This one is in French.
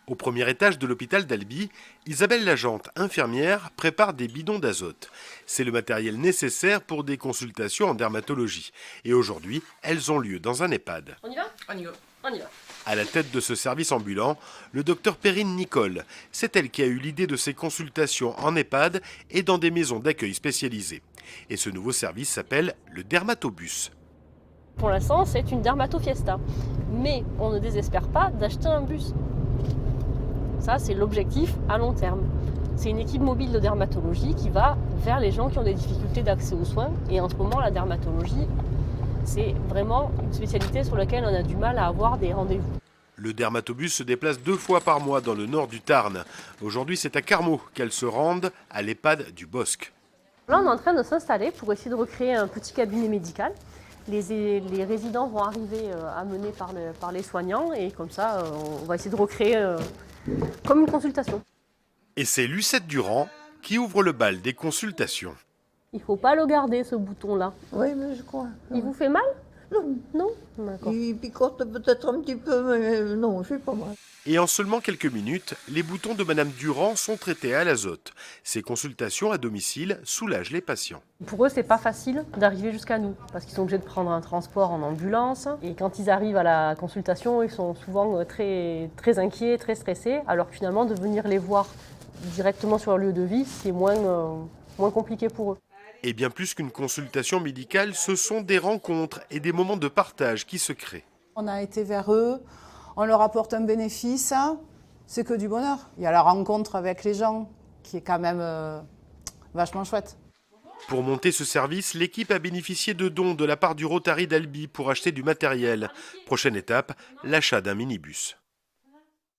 Au premier étage de l'hôpital d'Albi, Isabelle Lagente, infirmière, prépare des bidons d'azote. C'est le matériel nécessaire pour des consultations en dermatologie. Et aujourd'hui, elles ont lieu dans un EHPAD. On y va ? On y va. On y va. À la tête de ce service ambulant, le docteur Perrine Nicole. C'est elle qui a eu l'idée de ces consultations en EHPAD et dans des maisons d'accueil spécialisées. Et ce nouveau service s'appelle le dermatobus. Pour l'instant, c'est une dermatofiesta. Mais on ne désespère pas d'acheter un bus. Ça, c'est l'objectif à long terme. C'est une équipe mobile de dermatologie qui va vers les gens qui ont des difficultés d'accès aux soins. Et en ce moment, la dermatologie, c'est vraiment une spécialité sur laquelle on a du mal à avoir des rendez-vous. Le dermatobus se déplace 2 fois par mois dans le nord du Tarn. Aujourd'hui, c'est à Carmaux qu'elles se rendent à l'EHPAD du Bosc. Là, on est en train de s'installer pour essayer de recréer un petit cabinet médical. Les résidents vont arriver amenés par les soignants et comme ça, on va essayer de recréer comme une consultation. Et c'est Lucette Durand qui ouvre le bal des consultations. Il ne faut pas le garder, ce bouton-là. Oui, mais je crois. Il vous fait mal ? Non. Non ? D'accord. Il picote peut-être un petit peu, mais non, je suis pas mal. Et en seulement quelques minutes, les boutons de Madame Durand sont traités à l'azote. Ces consultations à domicile soulagent les patients. Pour eux, c'est pas facile d'arriver jusqu'à nous parce qu'ils sont obligés de prendre un transport en ambulance. Et quand ils arrivent à la consultation, ils sont souvent très inquiets, très stressés. Alors que finalement, de venir les voir directement sur leur lieu de vie, c'est moins compliqué pour eux. Et bien plus qu'une consultation médicale, ce sont des rencontres et des moments de partage qui se créent. On a été vers eux, on leur apporte un bénéfice, c'est que du bonheur. Il y a la rencontre avec les gens qui est quand même vachement chouette. Pour monter ce service, l'équipe a bénéficié de dons de la part du Rotary d'Albi pour acheter du matériel. Prochaine étape, l'achat d'un minibus.